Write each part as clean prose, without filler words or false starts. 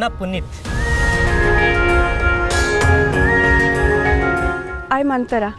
ना पुनीत। आई मंतरा।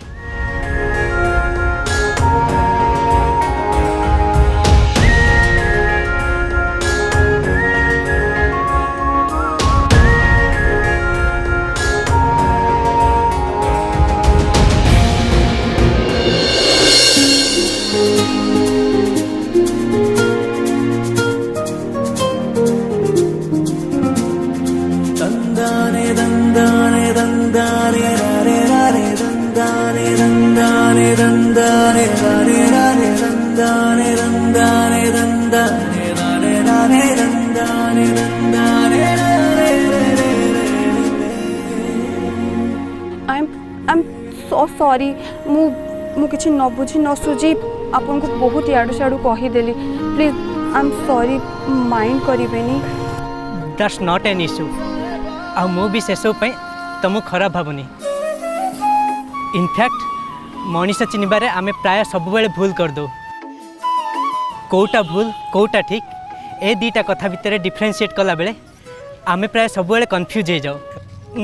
I'm so sorry मु किछि न बुझी न सुझी आपन को बहुत याडू साडू कहि देली। Please I am sorry, mind करिवेनी। That's not an issue. आ मु भी से सब पई तुमको खराब भावनी। इनफैक्ट मनीष चिन्हबारे आमे प्राय सब बेले भूल कर दो। कोटा भूल कोटा ठीक ए दीटा कथा भितर डिफरेंशिएट कला बेले आमे प्राय सब बेले कंफ्यूज हो जाओ।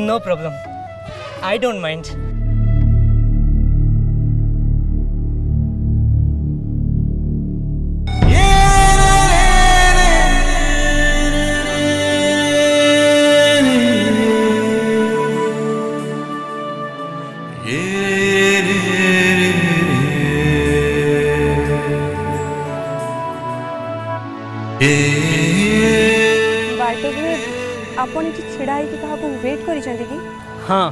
No problem, I don't mind. आपन इति छिड़ा है कि कहाको वेट करि चंदी कि? हाँ,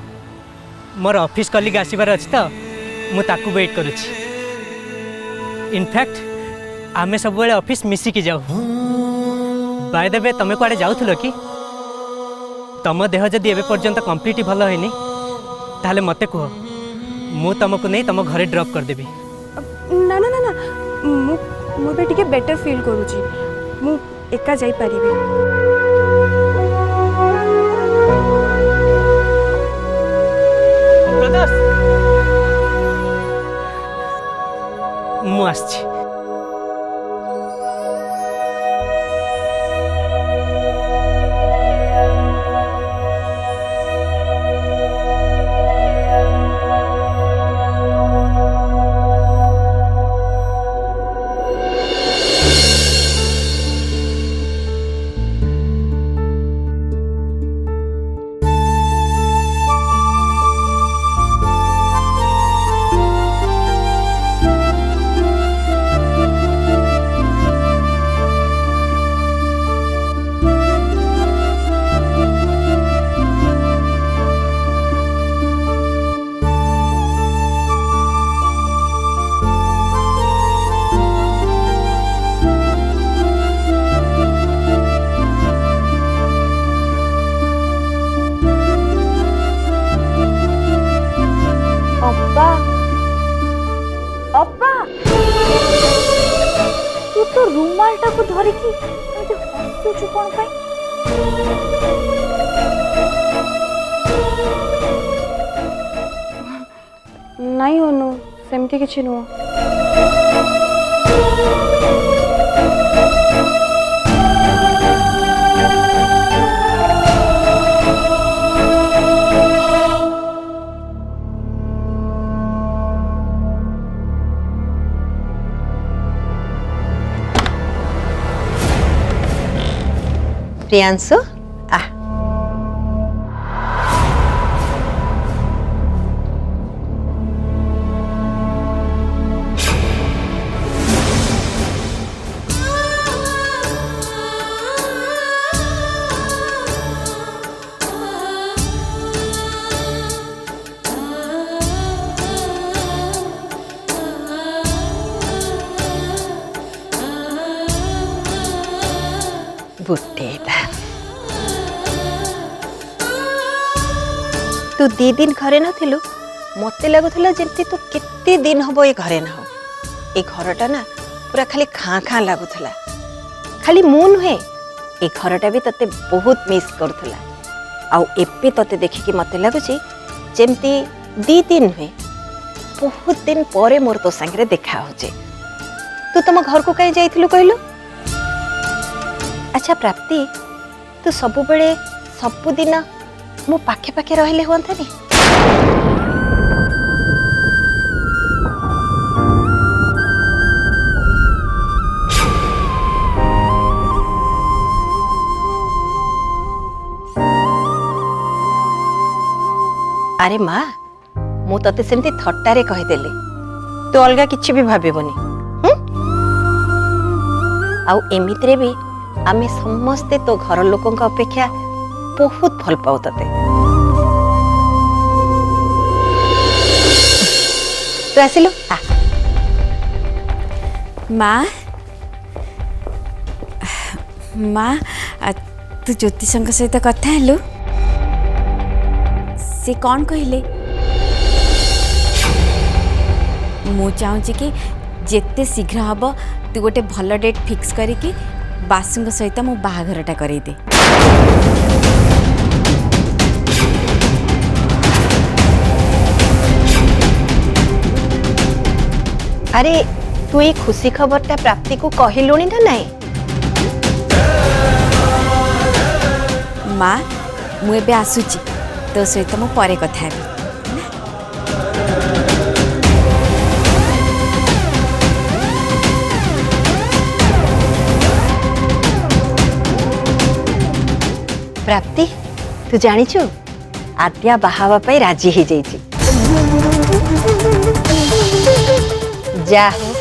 मोर ऑफिस कलीग आसीबार अछि तो मु ताकू वेट करूछि। इनफैक्ट आमे सब बेले ऑफिस मिसी की जाऊ। बाय द वे तमे कुआडे जाउथलो कि? तम देह जदि एबे पर्यंत कंप्लीट भल होइनी ताले मते कहो, मु तुमको नहीं तुम घरे ड्रॉप कर देबी। ना ना ना ना, मु बे टिके बेटर फील करूची। मु एका जाई परिबे। मु आछि। रुमाल टाको धरिकी हसुचु कौन पाई? नहीं होनु सेमती किछि नुआ। प्रियांशु आ बुटेटा तू 2 दिन घरे नथिलु मते लागुथला जेंती तू केते दिन हबो ए घरे न हो। ए घरटा ना पूरा खाली खाँ खाँ लागुथला। खाली मु नुहे ए घरटा भी तते बहुत मिस करथला। आउ एपे तते देखि कि मते लागुची जेंती 2 दिन हुए बहुत दिन परे मोर तो संगे देखा होचे। तू तम घर को कहीं जाइथिलु कहलु? अच्छा प्राप्ति तू सब बेले सबुदिन मो पाखे पाखे रहले हुअंतानी। अरे माँ मु तते सेमती थट्टारे कहीदेली तू अलगा किछि भी भाबिबनी। आउ एमितिरे भी आमे समस्ते तो घर लोकंक अपेक्षा बहुत भल पाऊ तते। तू आसिलु आ माँ माँ तू ज्योतिषंक सहित कथा हेलु से कौन कहले? मु चाहूँ कि जेते शीघ्र हम तू गोटे भल डेट फिक्स करके बासुंक सहित मो बाहाघरटा करई दे। अरे तू ये खुशी खबरटा प्राप्ति को कहलुनी ना नहीं? माँ मु एबे आसुची तो सहित मो परे कथा हेबी। प्राप्ति तू जानिछु आद्या बाहावा पाई राजी ही जाइछि। जा हो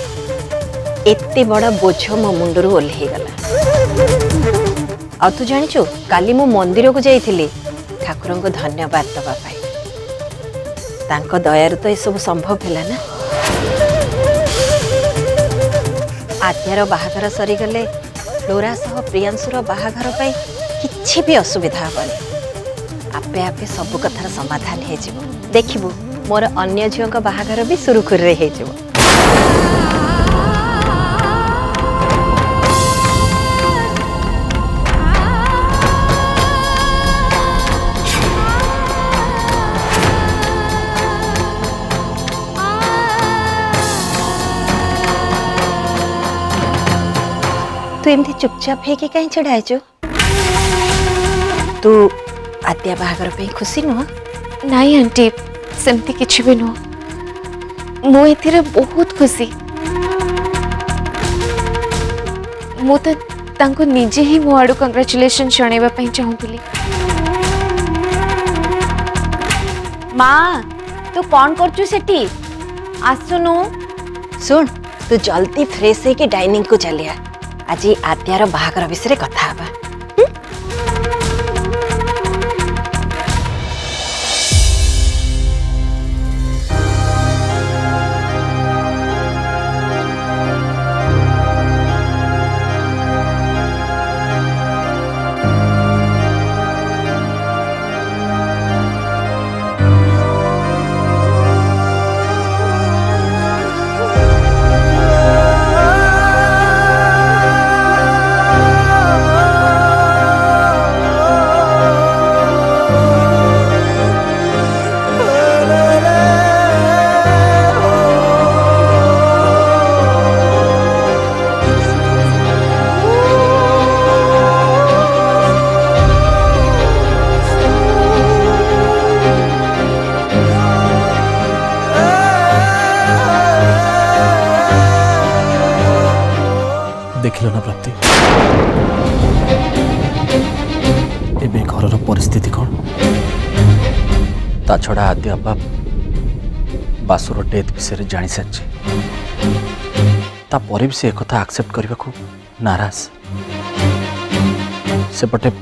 एते बड़ा बोझ मो मुंडरू ओल्हे गला। आ तू जानिछु काली मो मंदिर को जाइथिली ठाकुर को धन्यवाद दबा पाई। तांको दयारु तो ये सब संभव है ना। आद्यार बाहाघर सरी गले फ्लोरा सह प्रियांशुर बाहाघर पाई किछि भी असुविधा हबनी। आपे आपे सब कथार समाधान हे जिवो। देखिबो मोर अन्य झियों का बाहाघर भी सुरुखुर रे हे जिवो। तू एमती चुपचाप है कि कहीं चढ़ाइचु? तू आद्या बाहागर पे खुशी नुह? नाई आंटी सेमती किछि भी नुह। मु एथिरे बहुत खुशी। मु तो तांको निजे ही मो आडू कांग्रेचुलेशन जणेबा पई चाहूतली। माँ तू कौन करचु सेठी? आसुनु सुन तू जल्दी फ्रेश है कि डाइनिंग को चलिया। आज आद्यार बाहागर विषय कथा हबा। देखिल ना प्राप्ति एबे घर परिस्थिति कौन? ता छड़ा आद्या बाप बासुर डेथ विषय जानी सारी तापर भी से एक एक्सेप्ट करने को नाराज। सेपटे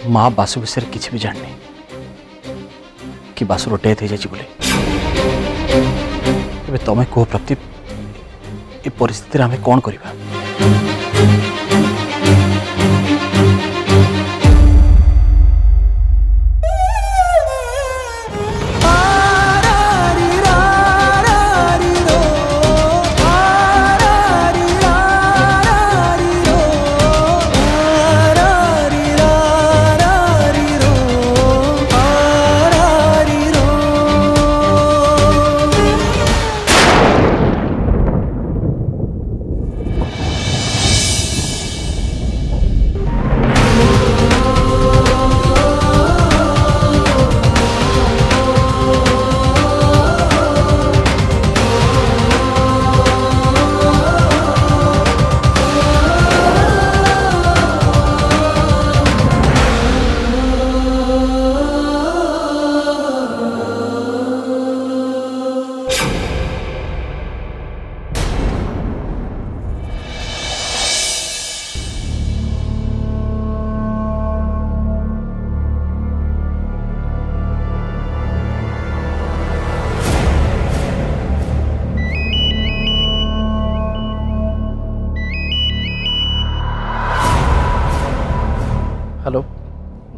माँ बासु विषय किसी भी जाननी कि बासुर डेथ हो जाए। तमें कह प्राप्ति ए परिस्थिति आम कौन करवा?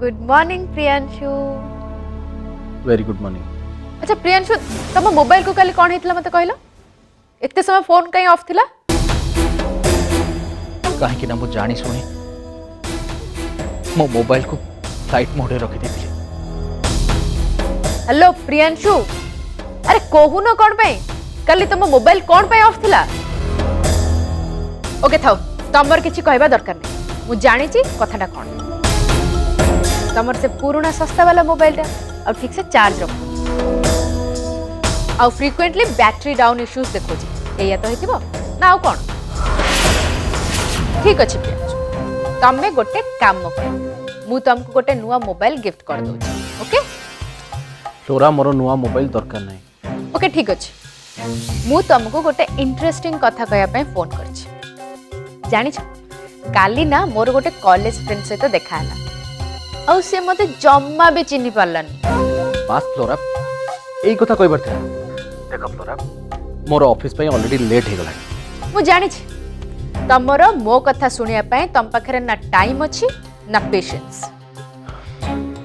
Good morning Priyanshu. Very good morning. अच्छा प्रियांशु, तुम मोबाइल को काली कौन हेतला मते कहलो? एते समय फोन कहीं ऑफ थिला? कहीं ना मु जानी सुनी मो मोबाइल को फ्लाइट मोड रखी देती। हेलो प्रियांशु, अरे कहून कौन पे काली तुम मोबाइल कौन पे ऑफ थिला? ओके थाओ, तमर किछि कहबा दरकार नहीं, मु जानी छी कथाटा कौन। तमर से पुराना सस्ता वाला मोबाइल टा और ठीक से चार्ज रखो और फ्रीक्वेंटली बैटरी डाउन इश्यूज देखो जी, एया तो हेतिबो ना आउ कौन? ठीक अछि प्रियांशु, तमे गोटे काम कर, मु तुमको गोटे नुआ मोबाइल गिफ्ट कर दो। ओके फ्लोरा, मोर नुआ मोबाइल दरकार नहीं। ओके ठीक अछि, मु तुमको गोटे इंटरेस्टिंग कथा कहया पे फोन करछि। जानि छ काली ना मोर गोटे कॉलेज फ्रेंड सहित देखा हला और से मते जम्मा भी चिन्ही पारलानी। बास फ्लोरा, एई कथा कहबार था। देखो फ्लोरा, मोर ऑफिस पे ऑलरेडी लेट हो गला। मु जानि छी तमरो मो कथा सुनिया पे तम पाखरे ना टाइम अछि ना पेशेंस।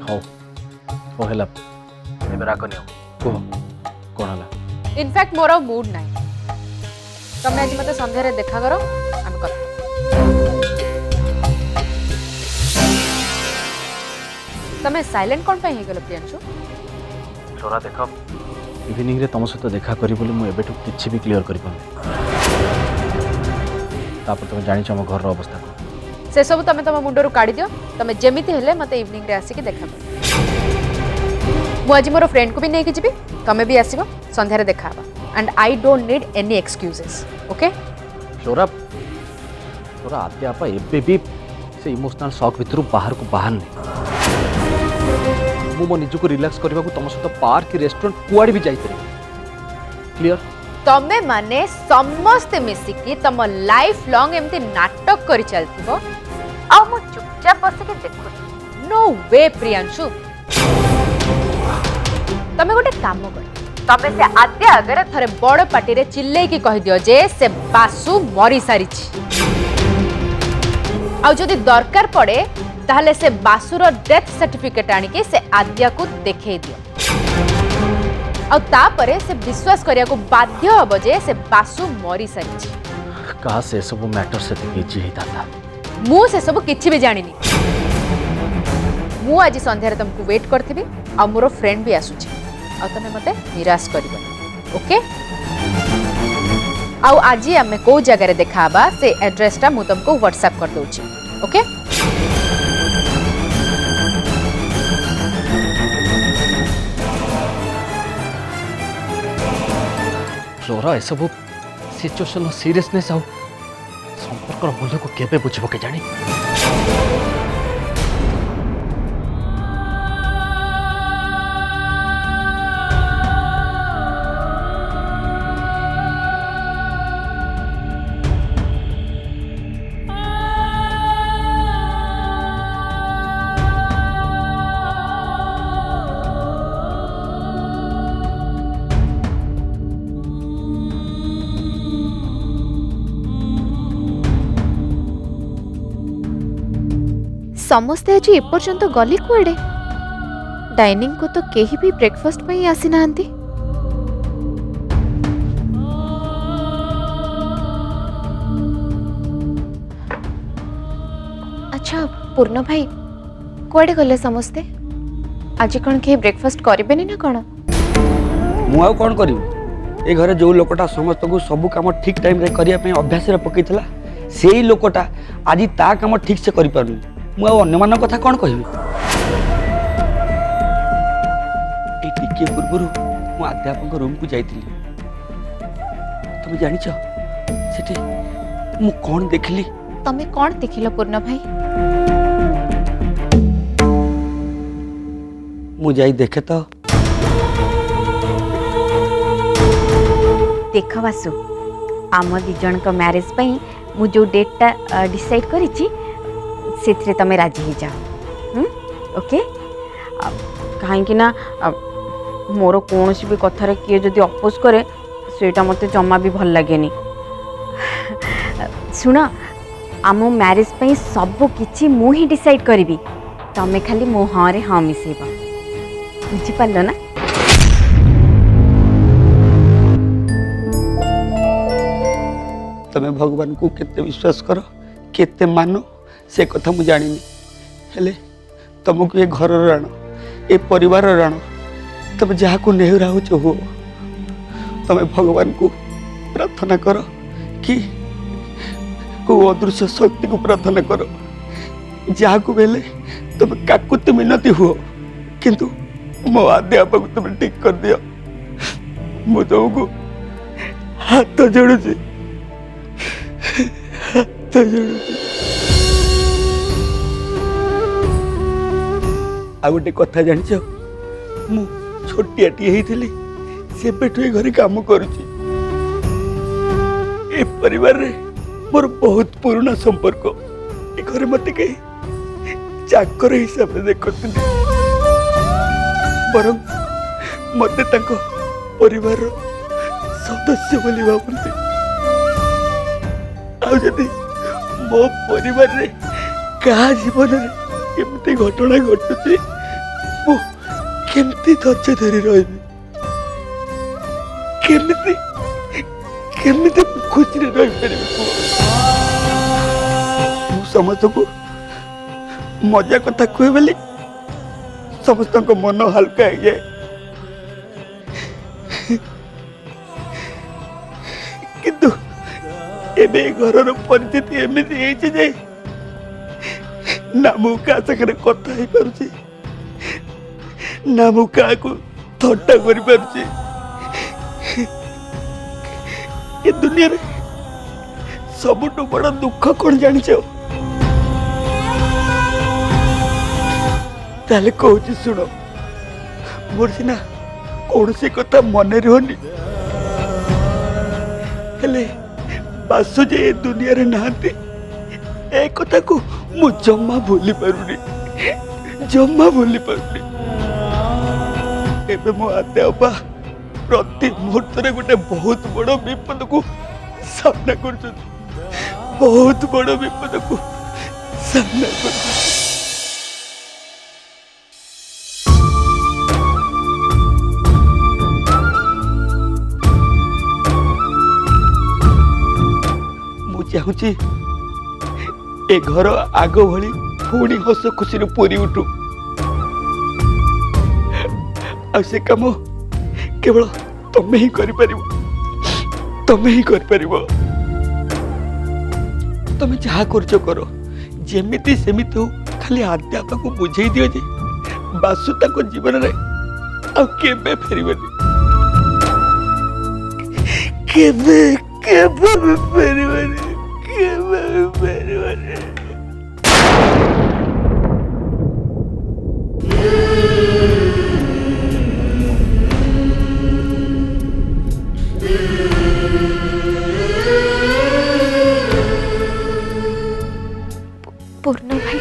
हो हेला एबे राखनियो को कोन हला? इनफैक्ट मोर मूड नाही, तमे आज मते संध्या रे देखा करो, हम कथा। तमे साइलेंट कोन पे हे गेलो प्रियांशु? फ्लोरा देखो, इवनिंग रे तम सहित देखा करी बोली मु एबेठु किछि भी क्लियर करि पानी। तापर तुम जानि छ हम घर रो अवस्था को। से सब तमे तम मुंडरू काढी दियो, तमे जेमिति हेले मते इवनिंग रे आसी के देखा कर। मु आज मोर फ्रेंड को भी नै कि जिबी, तमे भी आसीबो, संध्या रे देखा हबा and I don't need any excuses. Okay flora, flora आते आपा एबे भी से इमोशनल शॉक भितरु बाहर को बाहर नहीं। मु मो निजु को रिलैक्स करबा को तम सहित पार्क रेस्टोरेंट कुआडी भी जाई तरे। क्लियर? तमे माने समस्त मिसिकी तम लाइफ लॉन्ग एमती नाटक करि चलथिबो आ मु चुपचाप बस के देखु। नो वे प्रियांशु, तमे गोटे काम कर, तमे से आद्या अगर थरे बड़ पार्टी रे चिल्ले की कहि दियो जे से बासु मरी सारी छी, आ जदि दरकार पड़े ताहले से बासुर डेथ सर्टिफिकेट आनी के से आद्या को देखे दियो और तापरे से विश्वास करिया को बाध्य हबो जे से बासु मरी सारी छी। कहा से सब मैटर से इजी ही था। मु से सब किछि भी जानिनी। मु आज संध्या रे तुमको वेट करथिबी आ मोर फ्रेंड भी आसुची आ तमे मते निराश करिबो। ओके आ आज आमे को जगह रे देखाबा से एड्रेस टा मु तुमको व्हाट्सएप कर दोची। ओके फ्लोरा, ए सब सिचुएशन सीरियसनेस आउ संपर्क मूल्य को केबे बुझबो के जानी। समस्ते आज एपर्यंत गली कुआडे? डाइनिंग को तो केही भी ब्रेकफास्ट पे आसी नांती। अच्छा पूर्ण भाई कुआडे गले समस्ते? आज कौन के ब्रेकफास्ट करेबेनी ना कौन? मु आउ कौन करिवि? ए घरे जो लोकटा समस्त को सब काम ठीक टाइम रे करिया पे अभ्यास रे पकैतला, सेही लोकटा आज ता काम ठीक से करि पारनु। मु आउ अन्य मान कथा कौन कहबि? ए टिके पूर्वरु मु अध्यापक रूम को जाइतिली। तुम जानि छ सेठी मु कौन देखली? तमे कौन देखिलो पूर्ण भाई? मु जाई देखे तो देख वासु, आम दी जन को मैरिज पई मु जो डेटा डिसाइड करिछि सेथरे तमे राजी हो जाओ। ओके कहीं ना मोर कौन भी कथार किए जदि अपोज करे सेटा मते जमा भी भल लगेनी। सुन आम मैरिज पई सब किछि मु ही डिसाइड करिवि, तमें खाली मो हाँ रे हाँ मिसेब बुझिपार ना। तमें भगवान को केते विश्वास कर केते मानो से कथा मु जानी हेले तुमको ये घर राण ए परिवार राण तुम जहाँ को नेहुरा हो तमें भगवान को प्रार्थना कर कि को अदृश्य शक्ति को प्रार्थना कर जहाँ को बेले तुम काकुति मिनती हुओ किंतु मो आदे आपा को तुम ठीक कर दियो मु तुमको हाथ जोड़ुची हाथ जोड़ुची। आ गोटे कथा जानिछ मु छोटियाटी हेइथिली से बेठु ए घरे काम करूची ए परिवार रे मोर बहुत पुराना संपर्क ए घरे मते के चाकर हिसाब से देखते बरं मते ताको परिवार सदस्य बोली भावती आ जदि मो परिवार रे का जीवन रे एमती घटना घटुची मु केमती धैर्य धरी रही केमती केमती खुशी रे रही पारिबी मु समस्त को मजा कथा कहे बोली समस्त को मन हल्का हो जाए किंतु एबे घर परिस्थिति एमती है जे ना मु का सागर कथा ही पारुची ना मु का को थट्टा करि पारुची ये दुनिया रे सबुठु बड़ दुख कौन जानिछ ताले कहूँ शुण मोर सीना कौन सी कथा मन रुहनी हेले बासु जे ए दुनिया रे नहांती ए कथा को मु जम्मा भूली पारुनी जम्मा भूली पारुनी एबे मो आते अपा प्रति मुहूर्त रे गोटे बहुत बड़ विपद को सामना कर बहुत बड़ विपद को सामना कर चाहूची ए घर आग भली पुणी हस खुशी पूरी उठू आ से काम केवल तमें ही कर तमें ही कर तमें जहा कर जेमिति सेमिति हो खाली आद्यापा को बुझे दियो जे बासु ताको जीवन रे आ केबे फेरिबनी केबे केबे फेरिबनी पूर्ण भाई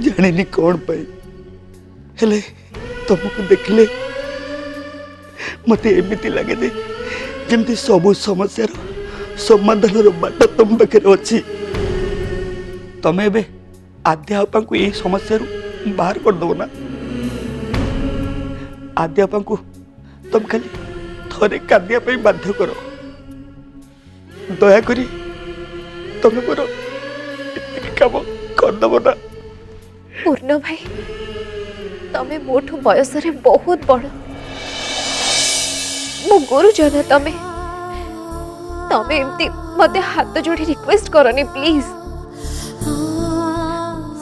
जानी कौन पाई हेले तुमको देखले मते एमती लगे दे जमती सबु समस्या समाधान बाट तुम पाखे अच्छी तमें एबे आद्यापा को यही समस्या बाहर कर दो ना आद्यापा को तुम खाली थरे कांदिया पे बाध्य करो दया करी तुम मोर काम करदब ना पूर्ण भाई तमे मोठू बयस रे बहुत बड़ मो गुरुजन तमे तमे एमती मते हाथ जोड़ी रिक्वेस्ट करनी प्लीज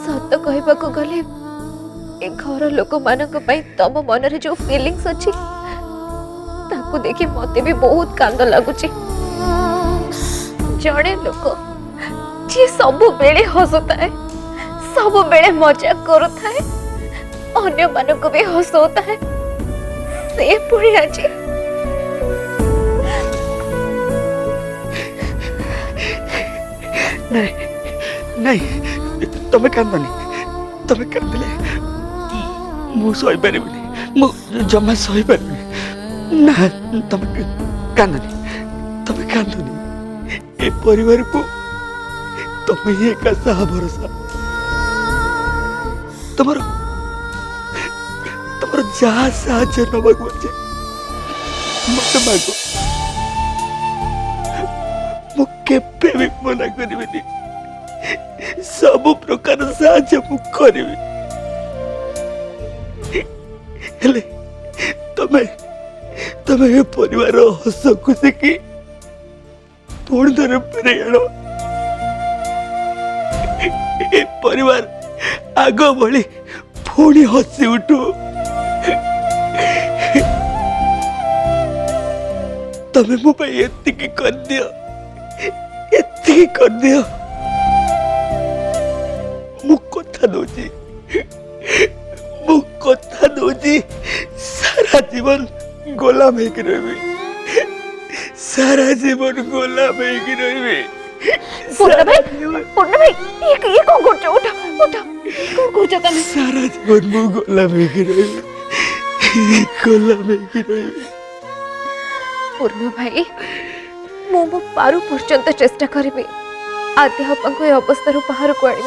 सत कहबा को गले ए घर लोक मानक पई तम मन रे जो फीलिंग्स अछि ताको देखि मते भी बहुत कांद लागुची जड़े लोक जे सब बेले हसता है सब बेले मजाक करता है अन्य मानों को भी हंसता है से पूरी आज नहीं नहीं तुम्हें कांदनी तुम्हें कांदले मु सही पारिबनी मु जमा सही पारिबनी ना तुम्हें कांदनी तमे कांदनी ए परिवार को तमे ही एका साहा भरोसा तमर तमर जहाँ साहाଯ୍ୟ नबाक बचे मत मागो मु केबे भी मना करिबिनी सब प्रकार साहाଯ୍ୟ मु करिबि हेले तमे तमे ए परिवार हस खुशी की पुणी थोड़े फेरे आण ए परिवार आग भली पुणी हसी उठू तमे मो भाई एतिकी कर दियो एतिकी कर दियो मु कथा दौची सारा जीवन गोलाम होकर रही सारा जीवन गोलाम होकर रही पूर्ण भाई ये कौन करछो उठा उठा कौन करछो तमे सारा जीवन मु गोलाम होकर रही गोलाम होकर रही पूर्ण भाई मो पारु पर्यंत चेष्टा करी आद्या बापा को अवस्था बाहर को आने